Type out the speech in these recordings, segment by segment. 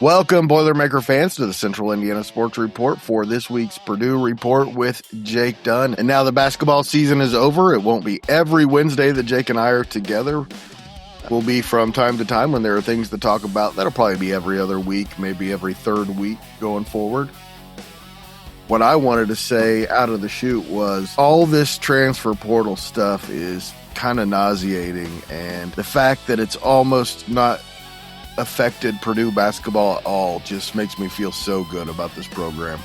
Welcome, Boilermaker fans, to the Central Indiana Sports Report for this week's Purdue Report with Jake Dunn. And now the basketball season is over. It won't be every Wednesday that Jake and I are together. We'll be from time to time when there are things to talk about. That'll probably be every other week, maybe every third week going forward. What I wanted to say out of the chute was all this transfer portal stuff is kind of nauseating, and the fact that it's almost not affected Purdue basketball at all just makes me feel so good about this program.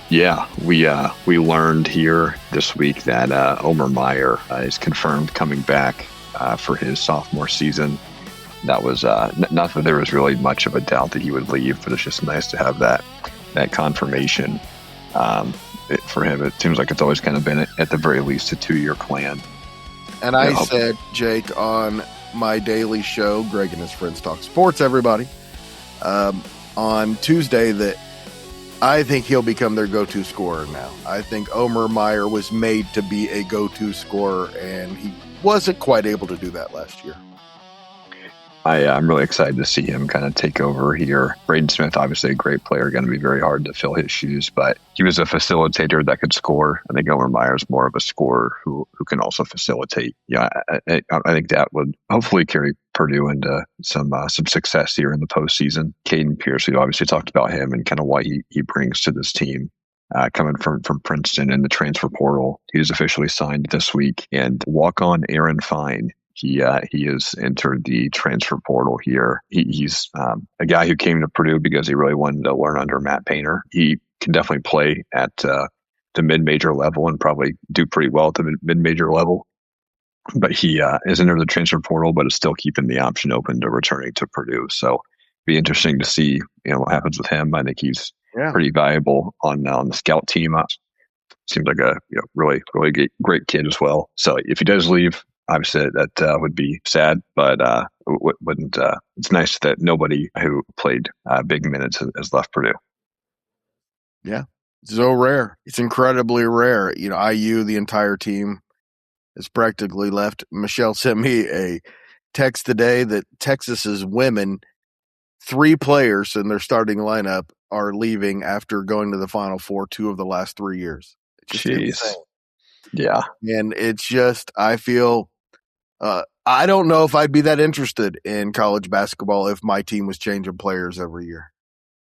Yeah, we learned here this week that Omer Meyer is confirmed coming back for his sophomore season. That was not that there was really much of a doubt that he would leave, but it's just nice to have that confirmation for him. It seems like it's always kind of been at the very least a 2-year plan. And I said, Jake, on my daily show, Greg and his friends talk sports, everybody, on Tuesday, that I think he'll become their go-to scorer now. I think Omer Meyer was made to be a go-to scorer, and he wasn't quite able to do that last year. I'm really excited to see him kind of take over here. Braden Smith, obviously a great player, going to be very hard to fill his shoes, but he was a facilitator that could score. I think Omer Meyer is more of a scorer who can also facilitate. Yeah, I think that would hopefully carry Purdue into some success here in the postseason. Caden Pierce, we obviously talked about him and kind of what he brings to this team. Coming from Princeton in the transfer portal. He was officially signed this week, and walk-on Aaron Fine. He has entered the transfer portal here. He's a guy who came to Purdue because he really wanted to learn under Matt Painter. He can definitely play at the mid-major level and probably do pretty well at the mid-major level. But he is entered the transfer portal, but is still keeping the option open to returning to Purdue. So it'd be interesting to see what happens with him. I think he's pretty valuable on the scout team. Seems like a really great kid as well. So if he does leave, obviously that would be sad, but wouldn't. It's nice that nobody who played big minutes has left Purdue. Yeah, it's so rare. It's incredibly rare. IU, the entire team, has practically left. Michelle sent me a text today that Texas's women, 3 players in their starting lineup, are leaving after going to the Final Four 2 of the last 3 years. It's just insane. Yeah, and it's just, I feel. I don't know if I'd be that interested in college basketball if my team was changing players every year.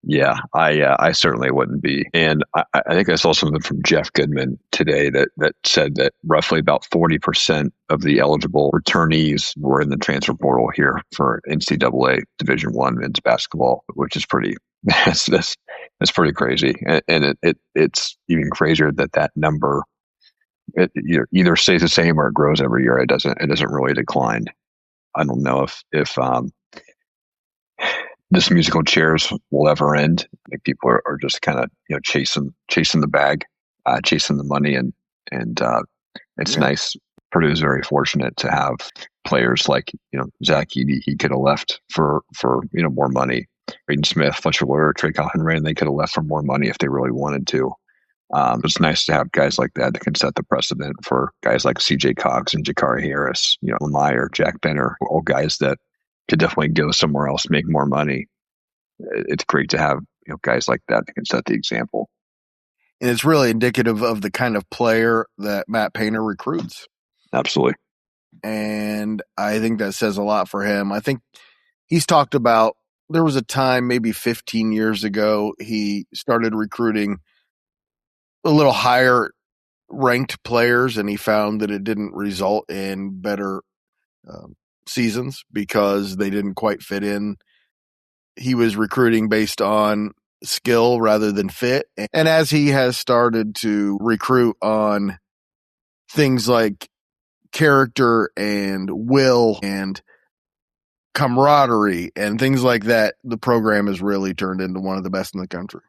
Yeah, I certainly wouldn't be. And I think I saw something from Jeff Goodman today that said that roughly about 40% of the eligible returnees were in the transfer portal here for NCAA Division I men's basketball, which is pretty. That's pretty crazy, and it's even crazier that number. It either stays the same or it grows every year. It doesn't really decline. I don't know if this musical chairs will ever end. I think people are just kind of chasing the bag, chasing the money, and it's nice. Purdue is very fortunate to have players like Zach Edey. He could have left for more money. Braden Smith, Fletcher Loyer, Trey Kaufman-renn, they could have left for more money if they really wanted to. It's nice to have guys like that can set the precedent for guys like C.J. Cox and Jakari Harris, Meyer, Jack Benner, all guys that could definitely go somewhere else, make more money. It's great to have guys like that can set the example. And it's really indicative of the kind of player that Matt Painter recruits. Absolutely. And I think that says a lot for him. I think he's talked about, there was a time maybe 15 years ago, he started recruiting a little higher ranked players, and he found that it didn't result in better seasons because they didn't quite fit in. He was recruiting based on skill rather than fit. And as he has started to recruit on things like character and will and camaraderie and things like that, the program has really turned into one of the best in the country.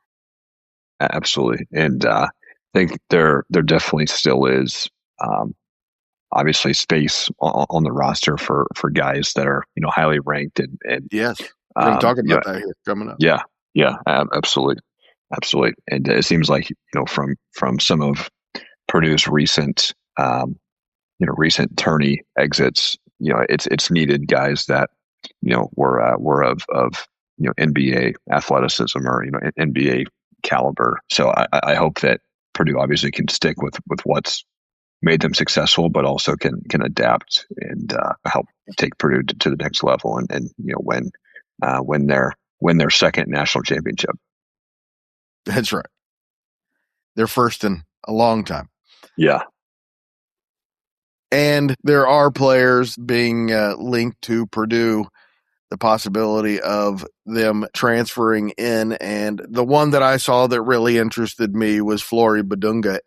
Absolutely. And I think there definitely still is obviously space on the roster for guys that are highly ranked and yes, we're going to talk about that here coming up. Yeah, absolutely. And it seems like from some of Purdue's recent recent tourney exits, it's needed guys that were of NBA athleticism or NBA caliber. So I hope that Purdue obviously can stick with what's made them successful, but also can adapt and help take Purdue to the next level and win their second national championship. That's right. They're first in a long time. Yeah. And there are players being linked to Purdue, the possibility of them transferring in. And the one that I saw that really interested me was Flory Badunga.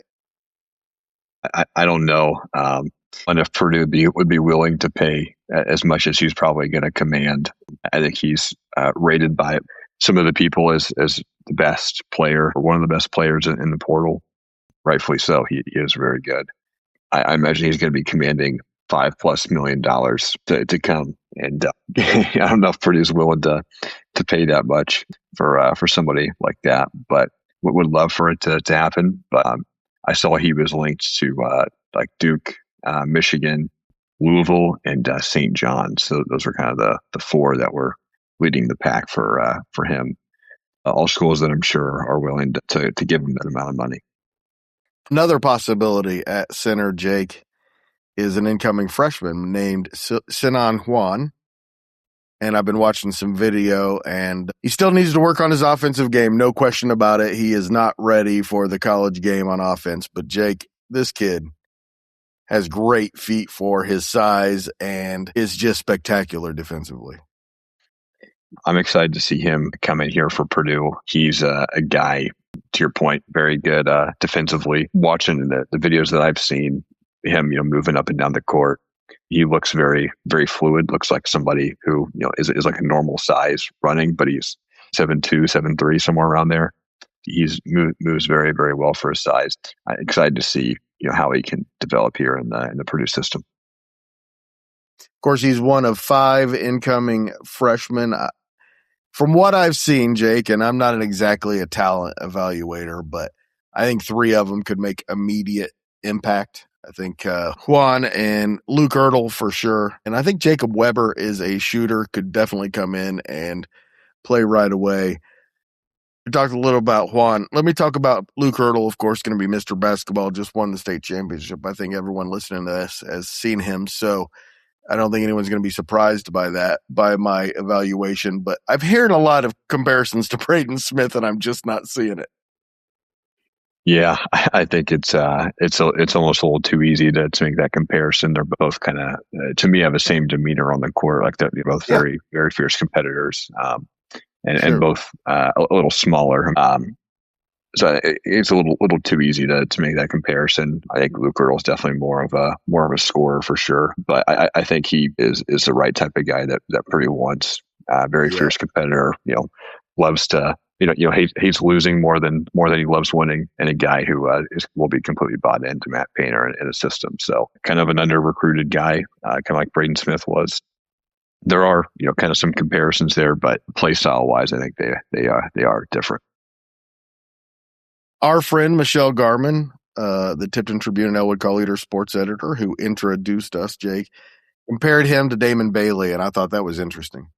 I don't know. And if Purdue would be willing to pay as much as he's probably going to command. I think he's rated by some of the people as the best player, or one of the best players in the portal. Rightfully so. He is very good. I imagine he's going to be commanding $5+ million to come. And I don't know if Purdue's willing to pay that much for somebody like that, but would love for it to happen. But I saw he was linked to like Duke, Michigan, Louisville, and St. John's. So those were kind of the four that were leading the pack for him. All schools that I'm sure are willing to give him that amount of money. Another possibility at center, Jake, is an incoming freshman named Sinan Juan. And I've been watching some video, and he still needs to work on his offensive game. No question about it. He is not ready for the college game on offense. But Jake, this kid has great feet for his size and is just spectacular defensively. I'm excited to see him come in here for Purdue. He's a guy, to your point, very good defensively. Watching the videos that I've seen, him, moving up and down the court, he looks very, very fluid. Looks like somebody who, is like a normal size running, but he's 7'2", 7'3", somewhere around there. He's moves very, very well for his size. I'm excited to see, how he can develop here in the Purdue system. Of course, he's one of 5 incoming freshmen. From what I've seen, Jake, and I'm not exactly a talent evaluator, but I think 3 of them could make immediate impact. I think Juan and Luke Ertl for sure. And I think Jacob Weber is a shooter, could definitely come in and play right away. We talked a little about Juan. Let me talk about Luke Ertl, of course, going to be Mr. Basketball, just won the state championship. I think everyone listening to this has seen him. So I don't think anyone's going to be surprised by that, by my evaluation. But I've heard a lot of comparisons to Braden Smith, and I'm just not seeing it. Yeah, I think it's almost a little too easy to make that comparison. They're both kind of, to me, have the same demeanor on the court. Like they're both very, very fierce competitors, and both a little smaller. So it's a little too easy to make that comparison. I think Luke Ertl is definitely more of a scorer for sure, but I think he is the right type of guy that Purdue wants. Very fierce competitor. Loves to. Hates losing more than he loves winning, and a guy who will be completely bought into Matt Painter and his system. So kind of an under-recruited guy, kind of like Braden Smith was. There are kind of some comparisons there, but play style wise, I think they are different. Our friend Michelle Garman, the Tipton Tribune and Elwood Call Leader sports editor, who introduced us, Jake, compared him to Damon Bailey, and I thought that was interesting.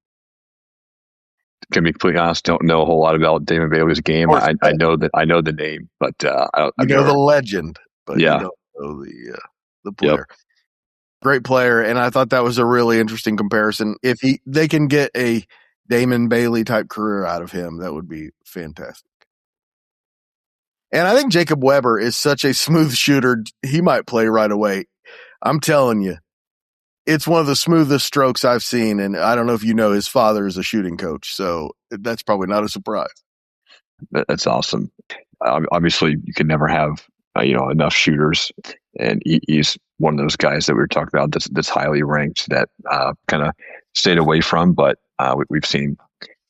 Can be completely honest, don't know a whole lot about Damon Bailey's game. I know the name, but I know the legend, but you don't know the player. Yep. Great player, and I thought that was a really interesting comparison. If they can get a Damon Bailey type career out of him, that would be fantastic. And I think Jacob Weber is such a smooth shooter, he might play right away. I'm telling you. It's one of the smoothest strokes I've seen, and I don't know if you know, his father is a shooting coach, so that's probably not a surprise. That's awesome. Obviously, you can never have enough shooters, and he's one of those guys that we were talking about that's highly ranked that kind of stayed away from, but we've seen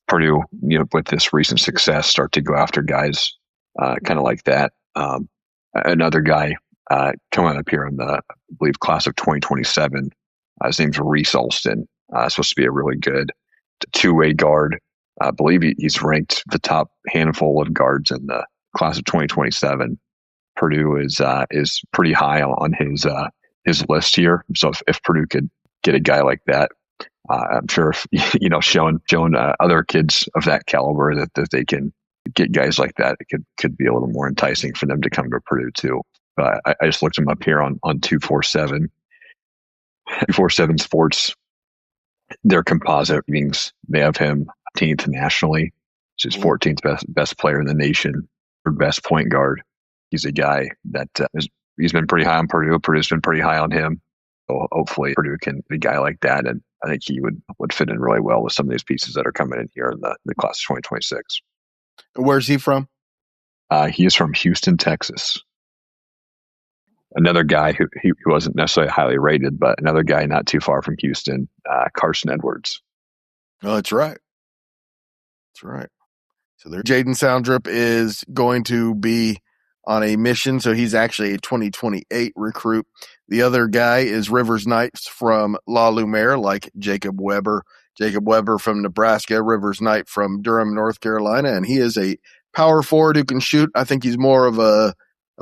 Purdue, with this recent success, start to go after guys kind of like that. Another guy coming up here in the, I believe, class of 2027. His name's Reese Alston. Supposed to be a really good two-way guard. I believe he's ranked the top handful of guards in the class of 2027. Purdue is pretty high on his list here. So if Purdue could get a guy like that I'm sure if, showing other kids of that caliber that they can get guys like that, it could be a little more enticing for them to come to Purdue too. But I just looked him up here on 247. 247 Sports, their composite means they have him 10th nationally. So he's 14th best player in the nation, or best point guard. He's a guy that he's been pretty high on Purdue. Purdue's been pretty high on him. So hopefully Purdue can be a guy like that. And I think he would fit in really well with some of these pieces that are coming in here in the class of 2026. Where's he from? He is from Houston, Texas. Another guy who he wasn't necessarily highly rated, but another guy not too far from Houston, Carson Edwards. Oh, that's right. That's right. So there, Jaden Soundrip is going to be on a mission. So he's actually a 2028 recruit. The other guy is Rivers Knights from La Lumiere, like Jacob Weber. Jacob Weber from Nebraska, Rivers Knight from Durham, North Carolina. And he is a power forward who can shoot. I think he's more of a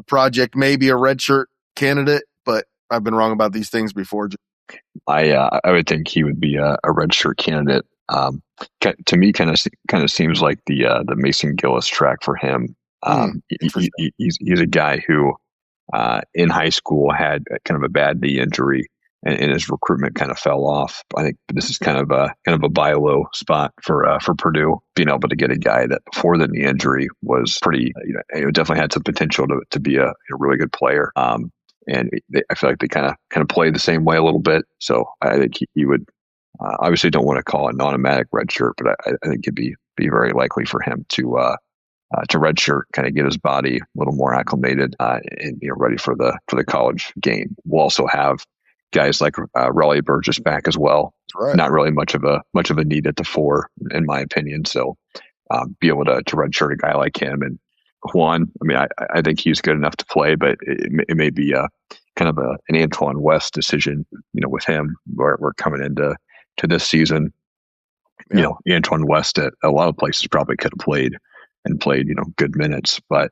project, maybe a redshirt candidate, but I've been wrong about these things before. I would think he would be a redshirt candidate. To me, kind of seems like the Mason Gillis track for him. He's a guy who in high school had kind of a bad knee injury, and his recruitment kind of fell off. I think this is kind of a buy low spot for Purdue, being able to get a guy that before the knee injury was pretty, definitely had some potential to be a really good player. And I feel like they kind of play the same way a little bit. So I think he would obviously don't want to call it an automatic redshirt, but I think it'd be very likely for him to redshirt, kind of get his body a little more acclimated and ready for the college game. We'll also have guys like Raleigh Burgess back as well. Right. Not really much of a need at the 4, in my opinion. So be able to redshirt a guy like him. And Juan, I mean, I think he's good enough to play, but it may be kind of an Antoine West decision, with him. We're coming into this season. Yeah. Antoine West at a lot of places probably could have played good minutes, but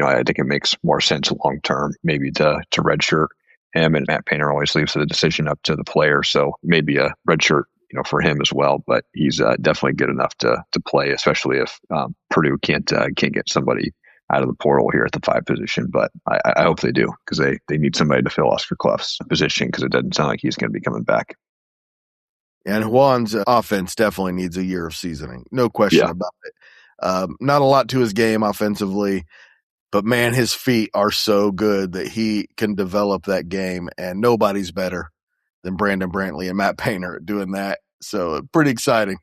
I think it makes more sense long term maybe to redshirt him, and Matt Painter always leaves the decision up to the player. So maybe a redshirt, for him as well. But he's definitely good enough to play, especially if Purdue can't get somebody out of the portal here at the 5 position. But I hope they do, because they need somebody to fill Oscar Clough's position, because it doesn't sound like he's going to be coming back. And Juan's offense definitely needs a year of seasoning. No question about it. Not a lot to his game offensively, but man, his feet are so good that he can develop that game, and nobody's better than Brandon Brantley and Matt Painter at doing that. So pretty exciting.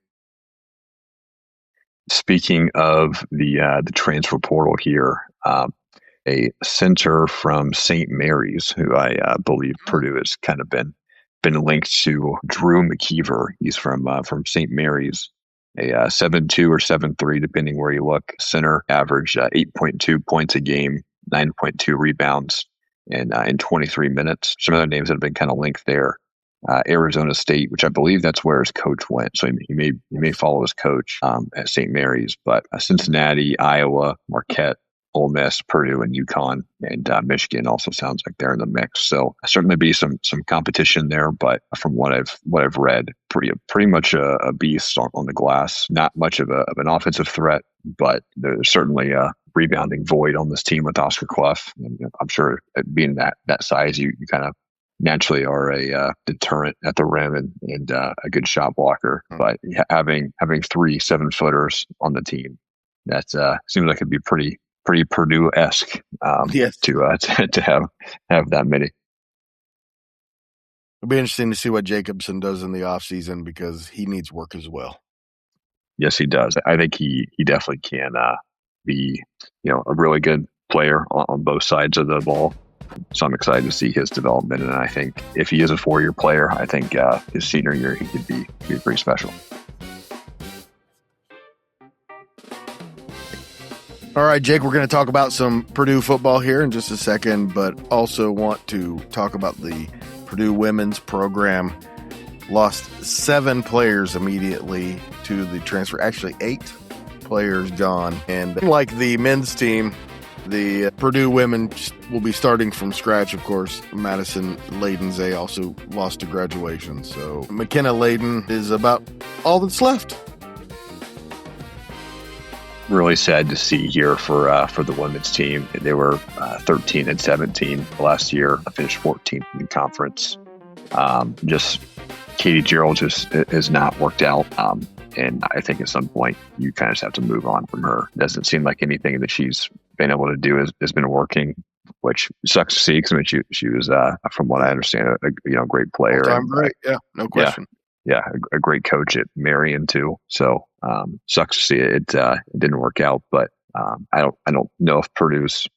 Speaking of the transfer portal here, a center from St. Mary's, who I believe Purdue has kind of been linked to, Drew McKeever. He's from St. Mary's, a 7.2 or 7.3, depending where you look. Center averaged 8.2 points a game, 9.2 rebounds, and in 23 minutes. Some other names that have been kind of linked there. Arizona State, which I believe that's where his coach went. So he may follow his coach at St. Mary's, but Cincinnati, Iowa, Marquette, Ole Miss, Purdue, and UConn, and Michigan also sounds like they're in the mix. So certainly be some competition there, but from what I've read, pretty much a beast on the glass. Not much of an offensive threat, but there's certainly a rebounding void on this team with Oscar Clough. And I'm sure being that size, you kind of naturally are a deterrent at the rim and a good shot blocker. But having 3 7-footers on the team, that seems like it'd be pretty Purdue-esque yes. to have that many. It'll be interesting to see what Jacobson does in the offseason, because he needs work as well. Yes, he does. I think he definitely can be a really good player on both sides of the ball. So I'm excited to see his development, and I think if he is a 4-year player, I think his senior year he could be pretty special. All right, Jake, we're going to talk about some Purdue football here in just a second, but also want to talk about the Purdue women's program. Lost 7 players immediately to the transfer. Actually, 8 players gone. And like the men's team, The Purdue women will be starting from scratch, of course. Madison Layden-Zay also lost to graduation. So McKenna Layden is about all that's left. Really sad to see here for the women's team. They were 13-17 last year. Finished 14th in the conference. Just Katie Gerald just has not worked out. And I think at some point you kind of just have to move on from her. It doesn't seem like anything that she's been able to do has been working, which sucks to see because I mean, she was, from what I understand, a great player. Great, yeah, no question. Yeah, a great coach at Marion too. So sucks to see it didn't work out. But I don't know if Purdue's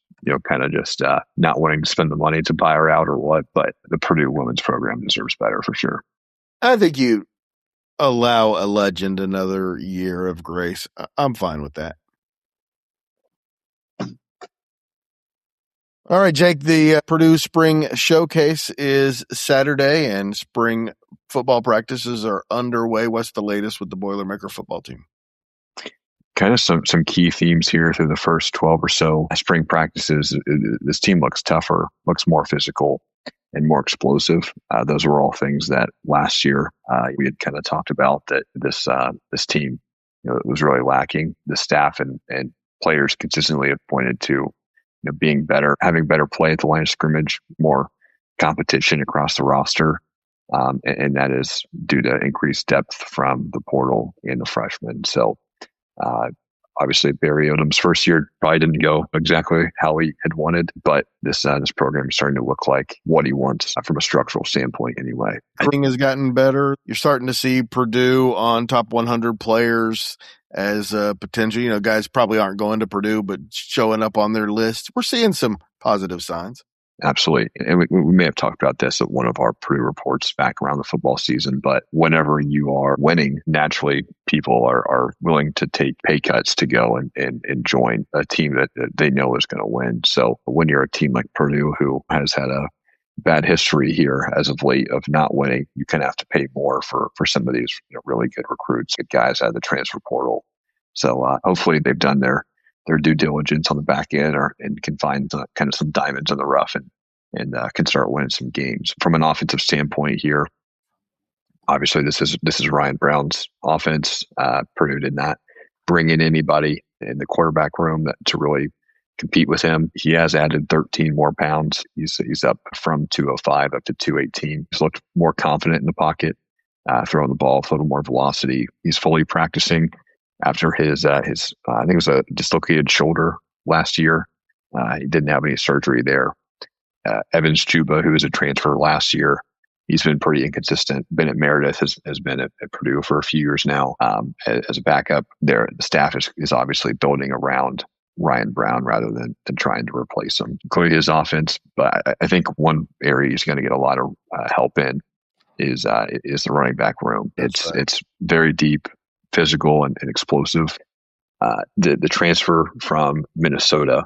kind of just not wanting to spend the money to buy her out or what. But the Purdue women's program deserves better for sure. I think you allow a legend another year of grace. I'm fine with that. All right, Jake, the Purdue Spring Showcase is Saturday and spring football practices are underway. What's the latest with the Boilermaker football team? Kind of some key themes here through the first 12 or so spring practices. This team looks tougher, looks more physical, and more explosive. Those were all things that last year we had kind of talked about that this team was really lacking. The staff and players consistently have pointed to being better, having better play at the line of scrimmage, more competition across the roster, and that is due to increased depth from the portal and the freshmen. So obviously Barry Odom's first year probably didn't go exactly how he had wanted, but this program is starting to look like what he wants from a structural standpoint anyway. Spring has gotten better. You're starting to see Purdue on top 100 players as a potential. Guys probably aren't going to Purdue, but showing up on their list. We're seeing some positive signs. Absolutely. And we may have talked about this at one of our Purdue reports back around the football season, but whenever you are winning, naturally people are willing to take pay cuts to go and join a team that they know is going to win. So when you're a team like Purdue, who has had a bad history here as of late of not winning, you kind of have to pay more for some of these really good recruits, good guys out of the transfer portal. So hopefully they've done their due diligence on the back end and can find kind of some diamonds in the rough and can start winning some games. From an offensive standpoint here, obviously this is Ryan Brown's offense. Purdue did not bring in anybody in the quarterback room to really compete with him. He has added 13 more pounds. He's up from 205 up to 218. He's looked more confident in the pocket, throwing the ball with a little more velocity. He's fully practicing after his I think it was a dislocated shoulder last year. He didn't have any surgery there. Evans Chuba, who was a transfer last year, he's been pretty inconsistent. Bennett Meredith has been at Purdue for a few years now as a backup. The staff is obviously building around Ryan Brown rather than trying to replace him, including his offense. But I think one area he's going to get a lot of help in is the running back room. It's very deep, physical, and explosive. The transfer from Minnesota,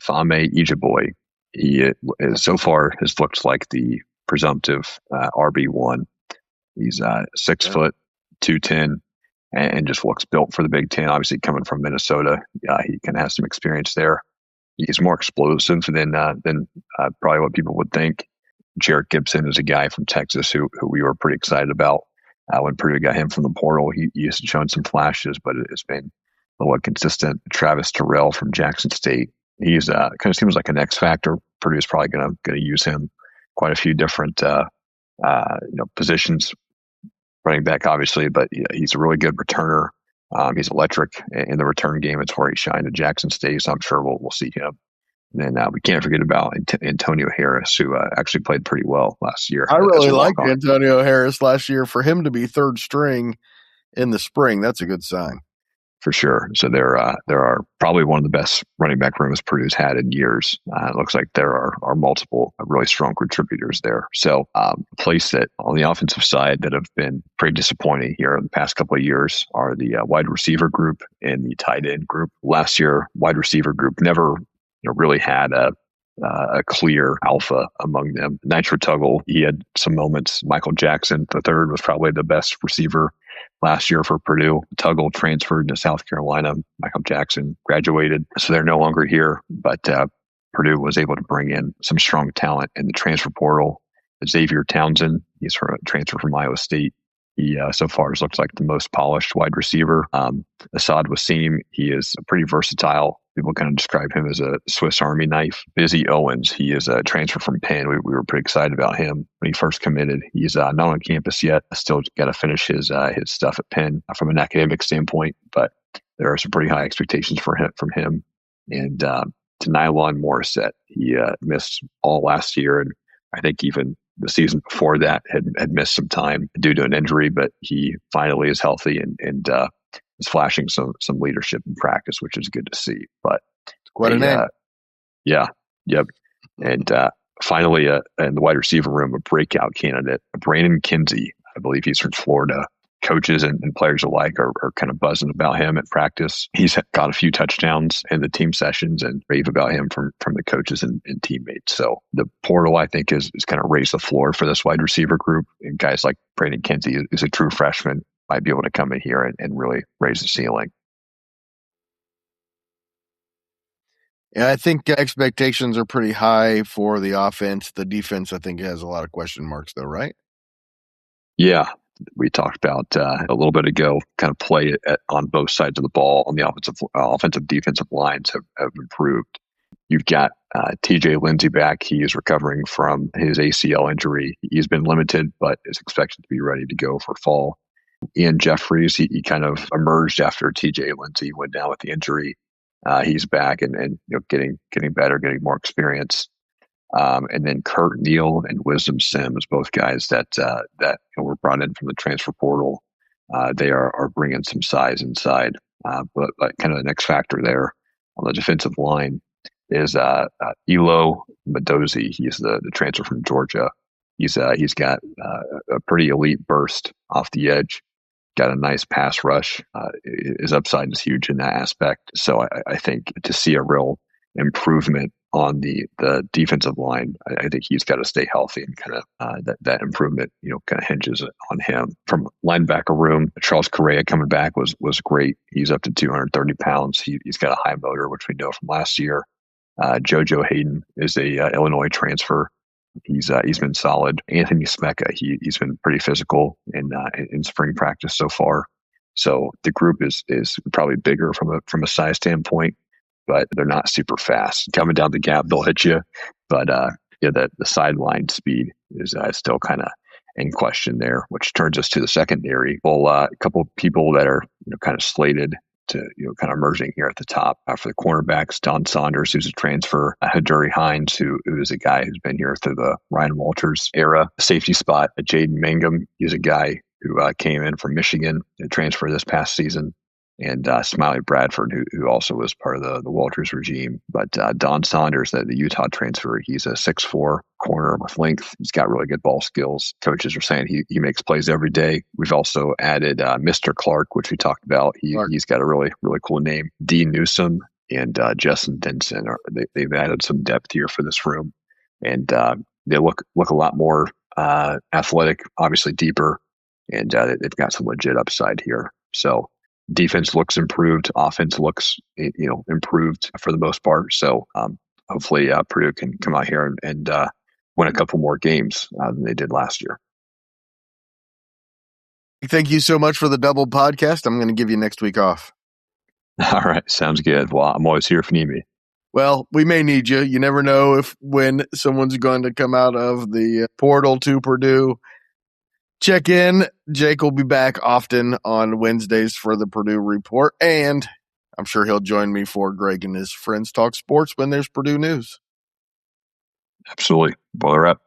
Fame Ijaboy, he so far has looked like the presumptive RB1. He's 6 foot, 210. And just looks built for the Big Ten. Obviously, coming from Minnesota, he kind of has some experience there. He's more explosive than probably what people would think. Jarrett Gibson is a guy from Texas who we were pretty excited about when Purdue got him from the portal. He has shown some flashes, but it's been a little inconsistent. Travis Terrell from Jackson State. He's kind of seems like an X factor. Purdue is probably going to use him quite a few different positions. Running back, obviously, but he's a really good returner. He's electric in the return game. It's where he shined at Jackson State, so I'm sure we'll see him. And then we can't forget about Antonio Harris, who actually played pretty well last year. I really liked Antonio Harris last year. For him to be third string in the spring, that's a good sign. For sure. So there are probably one of the best running back rooms Purdue's had in years. It looks like there are multiple really strong contributors there. So a place that on the offensive side that have been pretty disappointing here in the past couple of years are the wide receiver group and the tight end group. Last year, wide receiver group never really had a clear alpha among them. Nitro Tuggle, he had some moments. Michael Jackson III was probably the best receiver last year for Purdue. Tuggle transferred to South Carolina. Michael Jackson graduated, so they're no longer here. But Purdue was able to bring in some strong talent in the transfer portal. Xavier Townsend, he's from a transfer from Iowa State. He so far looks like the most polished wide receiver. Assad Wasim, he is pretty versatile. People kind of describe him as a Swiss Army knife. Busy Owens, he is a transfer from Penn. We were pretty excited about him when he first committed. He's not on campus yet. Still got to finish his stuff at Penn from an academic standpoint, but there are some pretty high expectations from him. And to Nylon Morissette, he missed all last year, and I think even the season before that had missed some time due to an injury, but he finally is healthy and is flashing some leadership in practice, which is good to see. But quite a name. Yeah. Yep. And finally, in the wide receiver room, a breakout candidate, Brandon Kinsey. I believe he's from Florida. Coaches and players alike are kind of buzzing about him at practice. He's got a few touchdowns in the team sessions and rave about him from the coaches and teammates. So the portal, I think, is kind of raised the floor for this wide receiver group. And guys like Brandon Kinsey is a true freshman, might be able to come in here and really raise the ceiling. Yeah, I think expectations are pretty high for the offense. The defense, I think, has a lot of question marks, though, right? Yeah. We talked about a little bit ago, kind of play on both sides of the ball on the offensive defensive lines have improved. You've got TJ Lindsey back. He is recovering from his ACL injury. He's been limited, but is expected to be ready to go for fall. Ian Jeffries, he kind of emerged after TJ Lindsey went down with the injury. He's back and getting better, getting more experience. And then Kurt Neal and Wisdom Sims, both guys that were brought in from the transfer portal. They are bringing some size inside. But kind of the next factor there on the defensive line is Elo Madozi. He's the transfer from Georgia. He's got a pretty elite burst off the edge. Got a nice pass rush. His upside is huge in that aspect. So I think to see a real improvement on the defensive line, I think he's got to stay healthy and kind of that improvement, kind of hinges on him. From linebacker room, Charles Correa coming back was great. He's up to 230 pounds. He's got a high motor, which we know from last year. JoJo Hayden is a Illinois transfer. He's been solid. Anthony Smeka, he's been pretty physical in spring practice so far. So the group is probably bigger from a size standpoint, but they're not super fast. Coming down the gap, they'll hit you. But the sideline speed is still kind of in question there, which turns us to the secondary. Well, a couple of people that are kind of slated to kind of emerging here at the top. For the cornerbacks, Don Saunders, who's a transfer, Haduri Hines, who is a guy who's been here through the Ryan Walters era. Safety spot, Jaden Mangum, he's a guy who came in from Michigan to transfer this past season. And Smiley Bradford, who also was part of the Walters regime. But Don Saunders, the Utah transfer, he's a 6'4" corner with length. He's got really good ball skills. Coaches are saying he makes plays every day. We've also added Mr. Clark, which we talked about. He's got a really, really cool name. D. Newsom and Justin Denson. They've added some depth here for this room. And they look a lot more athletic, obviously deeper. And they've got some legit upside here. So defense looks improved. Offense looks, improved for the most part. So hopefully Purdue can come out here and win a couple more games than they did last year. Thank you so much for the double podcast. I'm going to give you next week off. All right. Sounds good. Well, I'm always here if you need me. Well, we may need you. You never know when someone's going to come out of the portal to Purdue. Check in. Jake will be back often on Wednesdays for the Purdue Report, and I'm sure he'll join me for Greg and his friends talk sports when there's Purdue news. Absolutely. Boiler up.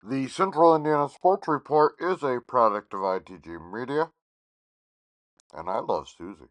The Central Indiana Sports Report is a product of ITG Media, and I love Susie.